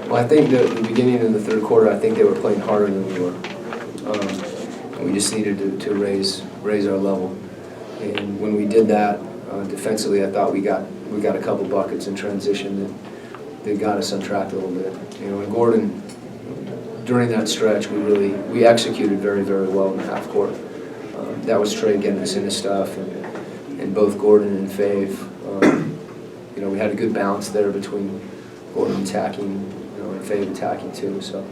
Well, I think the beginning of the third quarter, I think they were playing harder than we were. And we just needed to raise our level. And when we did that, defensively, I thought we got a couple buckets in transition that got us on track a little bit. You know, and Gordon, during that stretch, we executed very, very well in the half court. That was Trey getting us into stuff, and both Gordon and Fave. You know, we had a good balance there between Gordon attacking, you know, and Fave attacking too. So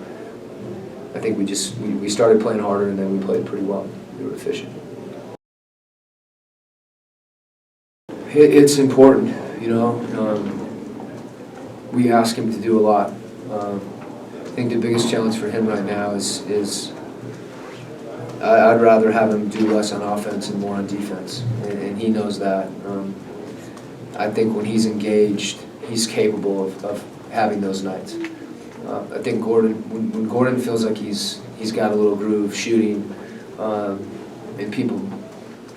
I think we started playing harder, and then we played pretty well. We were efficient. It's important, you know. We ask him to do a lot. I think the biggest challenge for him right now is I'd rather have him do less on offense and more on defense, and he knows that. I think when he's engaged, he's capable of having those nights. I think when Gordon feels like he's got a little groove shooting, and people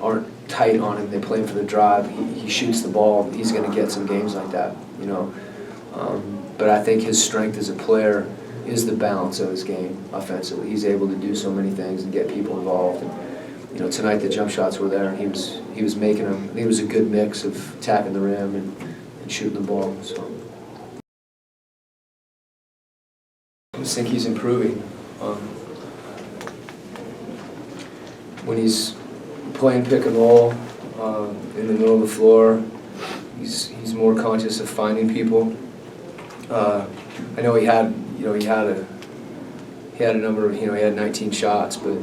aren't tight on him, they play him for the drive, he shoots the ball, he's going to get some games like that, you know. But I think his strength as a player is the balance of his game offensively. He's able to do so many things and get people involved. And, you know, tonight the jump shots were there. He was making them. I think it was a good mix of attacking the rim and shooting the ball. So I just think he's improving. When he's playing pick and roll in the middle of the floor, he's more conscious of finding people. I know he had a number of, he had 19 shots, but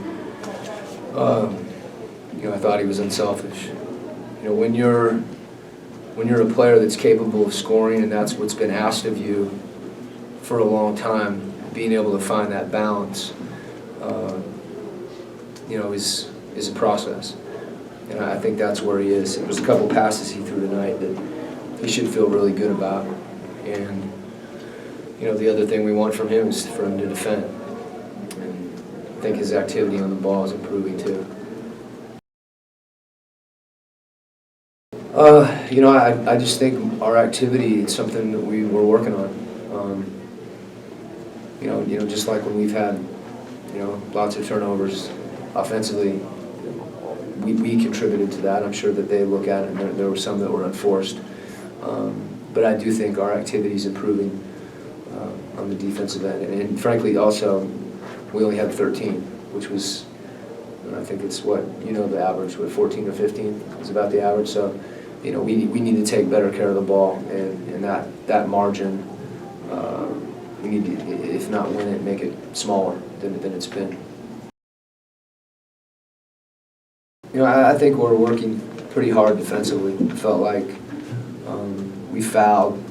I thought he was unselfish. You know, when you're a player that's capable of scoring, and that's what's been asked of you for a long time, being able to find that balance, is a process. And I think that's where he is. There was a couple passes he threw tonight that he should feel really good about. And the other thing we want from him is for him to defend. And I think his activity on the ball is improving too. I just think our activity is something that we were working on. Just like when we've had, lots of turnovers offensively, we contributed to that. I'm sure that they look at it, and there were some that were unforced. But I do think our activity is improving on the defensive end. And frankly, also, we only had 13, which was, I think it's the average, 14 or 15 is about the average. So, we need to take better care of the ball, and that margin, we need to, if not win it, make it smaller than it's been. I think we're working pretty hard defensively. It felt like we fouled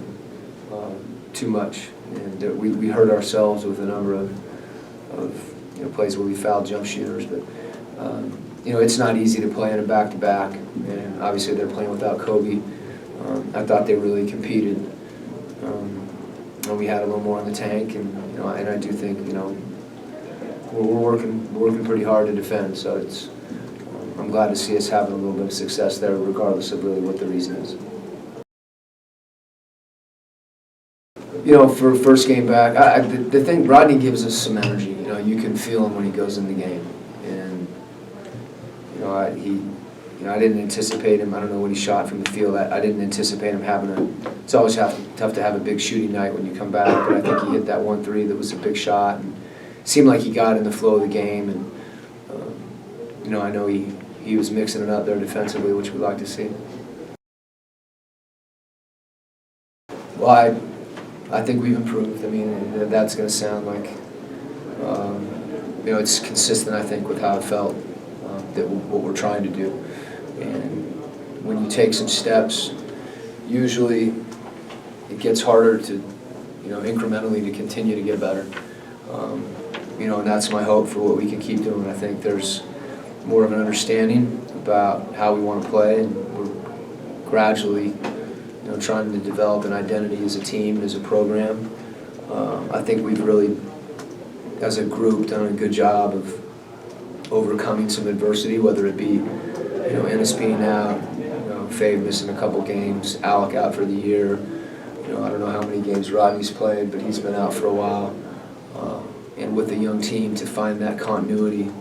too much, and we hurt ourselves with a number of plays where we fouled jump shooters. But it's not easy to play in a back-to-back, and obviously they're playing without Kobe. I thought they really competed. We had a little more in the tank, and I do think we're working pretty hard to defend. So I'm glad to see us having a little bit of success there, regardless of really what the reason is. For first game back, the thing, Rodney gives us some energy. You can feel him when he goes in the game, and I didn't anticipate him. I don't know what he shot from the field. I didn't anticipate him having it's always tough to have a big shooting night when you come back, but I think he hit that 1-3 that was a big shot, and it seemed like he got in the flow of the game, and I know he was mixing it up there defensively, which we'd like to see. Well, I think we've improved. I mean, that's going to sound like, it's consistent, I think, with how it felt, that what we're trying to do. And when you take some steps, usually it gets harder to, incrementally to continue to get better. And that's my hope for what we can keep doing. I think there's more of an understanding about how we want to play, and we're gradually trying to develop an identity as a team, as a program. I think we've really, as a group, done a good job of overcoming some adversity, whether it be Ennis being out, Fave missing a couple games, Alec out for the year, I don't know how many games Rodney's played, but he's been out for a while. And with the young team, to find that continuity,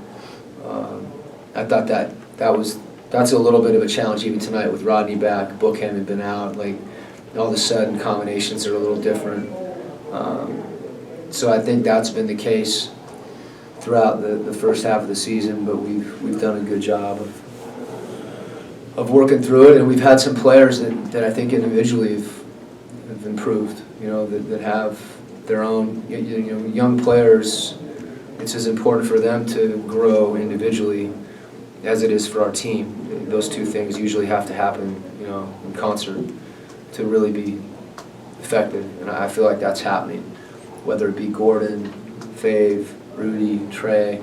I thought that's a little bit of a challenge even tonight with Rodney back. Bookham had been out. Like, all of a sudden, combinations are a little different. So I think that's been the case throughout the first half of the season, but we've done a good job of working through it, and we've had some players that I think individually have improved, that have their own, young players. It's as important for them to grow individually as it is for our team. Those two things usually have to happen, in concert to really be effective, and I feel like that's happening. Whether it be Gordon, Fave, Rudy, Trey,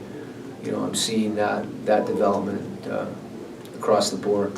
I'm seeing that development across the board.